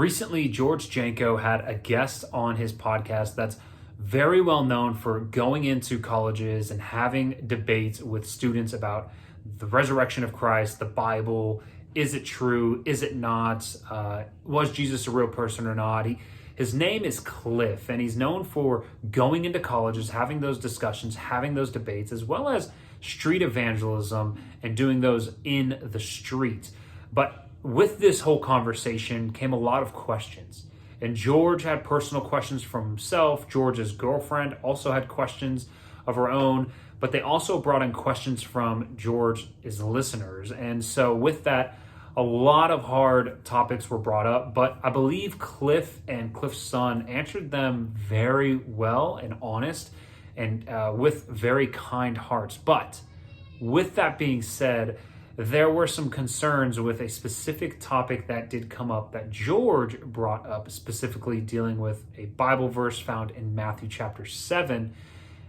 Recently, George Janko had a guest on his podcast that's very well known for going into colleges and having debates with students about the resurrection of Christ, the Bible. Is it true? Is it not? Was Jesus a real person or not? His name is Cliff, and he's known for going into colleges, having those discussions, having those debates, as well as street evangelism and doing those in the street. But with this whole conversation came a lot of questions. And George had personal questions from himself. George's girlfriend also had questions of her own, but they also brought in questions from George's listeners. And so with that, a lot of hard topics were brought up, but I believe Cliff and Cliff's son answered them very well and honest and with very kind hearts. But with that being said, there were some concerns with a specific topic that did come up that George brought up, specifically dealing with a Bible verse found in Matthew chapter 7,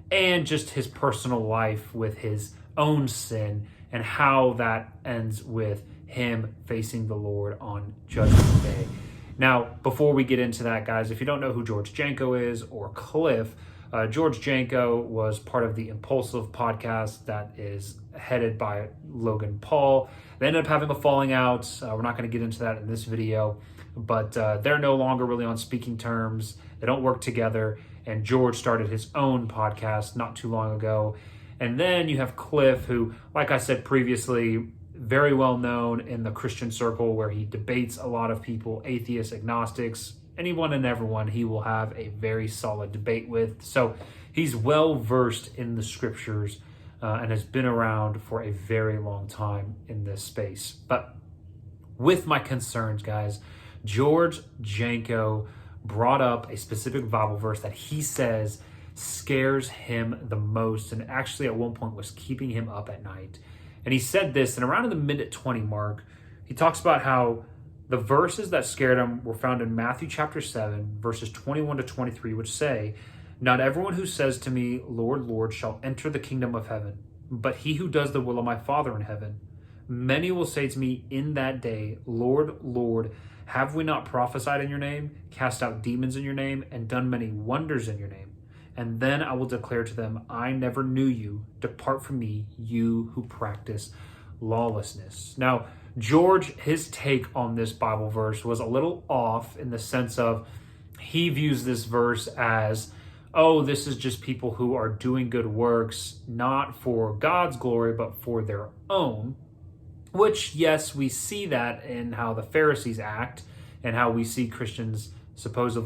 and just his personal life with his own sin and how that ends with him facing the Lord on Judgment Day. Now, before we get into that, guys, if you don't know who George Janko is or Cliff, George Janko was part of the Impulsive podcast that is headed by Logan Paul. They ended up having a falling out. We're not going to get into that in this video, but they're no longer really on speaking terms. They don't work together, and George started his own podcast not too long ago. And then you have Cliff, who, like I said previously, very well known in the Christian circle where he debates a lot of people, atheists, agnostics, anyone and everyone he will have a very solid debate with. So he's well versed in the scriptures and has been around for a very long time in this space. But with my concerns, guys, George Janko brought up a specific Bible verse that he says scares him the most, and actually at one point was keeping him up at night. And he said this, and around in the minute 20 mark, he talks about how the verses that scared him were found in Matthew chapter 7, verses 21 to 23, which say, "Not everyone who says to me, 'Lord, Lord,' shall enter the kingdom of heaven, but he who does the will of my Father in heaven. Many will say to me in that day, 'Lord, Lord, have we not prophesied in your name, cast out demons in your name, and done many wonders in your name?' And then I will declare to them, 'I never knew you. Depart from me, you who practice lawlessness.'" Now, George, his take on this Bible verse was a little off in the sense of he views this verse as, oh, this is just people who are doing good works, not for God's glory, but for their own. Which, yes, we see that in how the Pharisees act and how we see Christians, supposed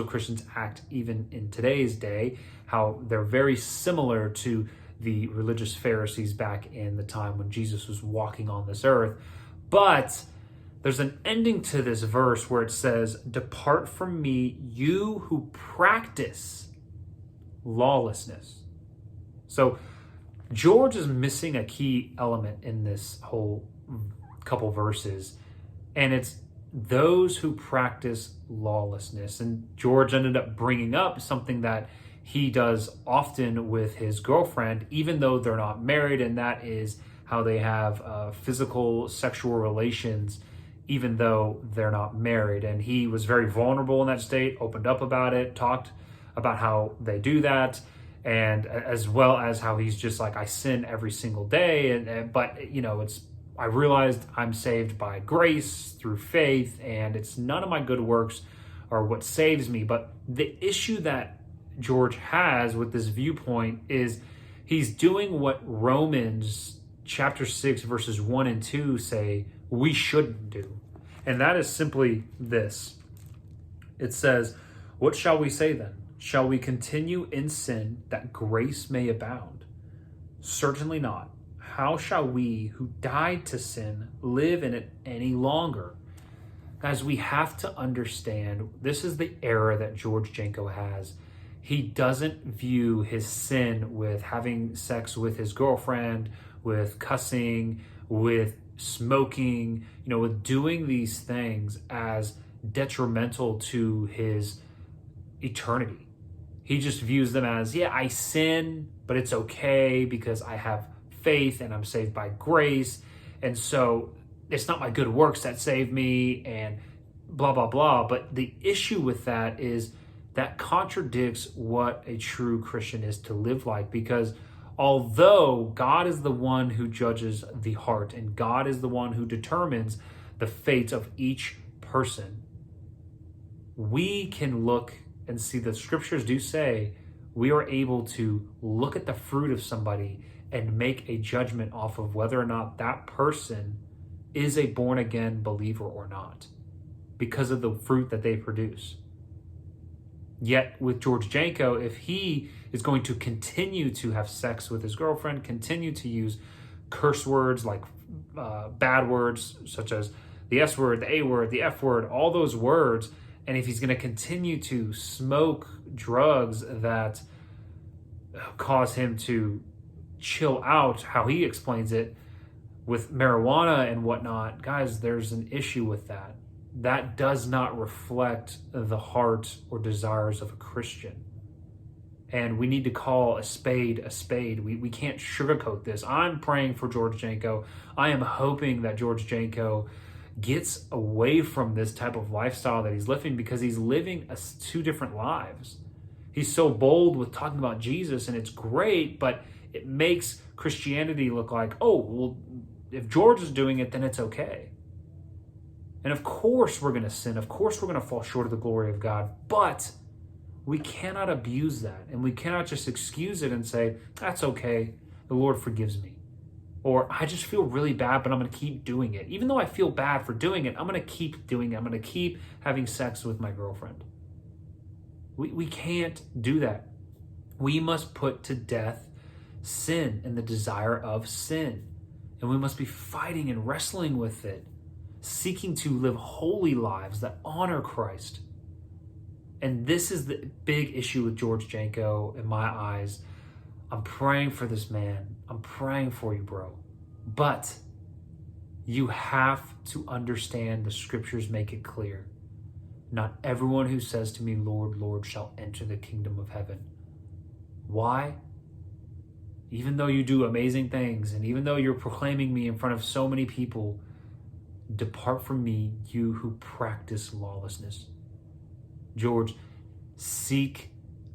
Christians act even in today's day, how they're very similar to the religious Pharisees back in the time when Jesus was walking on this earth. But there's an ending to this verse where it says, "Depart from me, you who practice lawlessness." So George is missing a key element in this whole couple verses, and it's those who practice lawlessness. And George ended up bringing up something that he does often with his girlfriend, even though they're not married, and that is how they have physical sexual relations, even though they're not married. And he was very vulnerable in that state, opened up about it, talked about how they do that, and as well as how he's just like, I sin every single day, but you know, I realized I'm saved by grace through faith, and it's none of my good works are what saves me. But the issue that George has with this viewpoint is he's doing what Romans chapter 6 verses 1 and 2 say we shouldn't do. And that is simply this. It says, "What shall we say then? Shall we continue in sin that grace may abound? Certainly not. How shall we who died to sin live in it any longer?" Guys, we have to understand this is the error that George Janko has. He doesn't view his sin with having sex with his girlfriend, with cussing, with smoking, with doing these things as detrimental to his eternity. He just views them as, yeah, I sin, but it's okay because I have faith and I'm saved by grace. And so it's not my good works that save me. blah, blah, blah. But the issue with that is that contradicts what a true Christian is to live like, because although God is the one who judges the heart and God is the one who determines the fate of each person, we can look and see the scriptures do say we are able to look at the fruit of somebody and make a judgment off of whether or not that person is a born again believer or not because of the fruit that they produce. Yet with George Janko, if he is going to continue to have sex with his girlfriend, continue to use curse words like bad words such as the S word, the A word, the F word, all those words, and if he's going to continue to smoke drugs that cause him to chill out, how he explains it, with marijuana and whatnot, guys, there's an issue with that. That does not reflect the heart or desires of a Christian. And we need to call a spade a spade. We can't sugarcoat this. I'm praying for George Janko. I am hoping that George Janko gets away from this type of lifestyle that he's living, because he's living two different lives. He's so bold with talking about Jesus, and it's great, but it makes Christianity look like, oh, well, if George is doing it, then it's okay. And of course we're going to sin. Of course we're going to fall short of the glory of God. But we cannot abuse that. And we cannot just excuse it and say, that's okay. The Lord forgives me. Or I just feel really bad, but I'm going to keep doing it. Even though I feel bad for doing it, I'm going to keep doing it. I'm going to keep having sex with my girlfriend. We can't do that. We must put to death sin and the desire of sin. And we must be fighting and wrestling with it, seeking to live holy lives that honor Christ. And this is the big issue with George Janko in my eyes. I'm praying for this man. I'm praying for you, bro. But you have to understand the scriptures make it clear. Not everyone who says to me, Lord, Lord, shall enter the kingdom of heaven. Why? Even though you do amazing things, and even though you're proclaiming me in front of so many people, depart from me, you who practice lawlessness. George, seek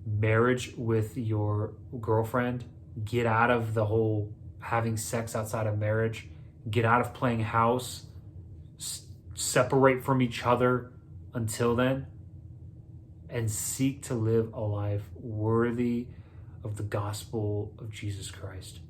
marriage with your girlfriend. Get out of the whole having sex outside of marriage. Get out of playing house. Separate from each other until then. And seek to live a life worthy of the gospel of Jesus Christ.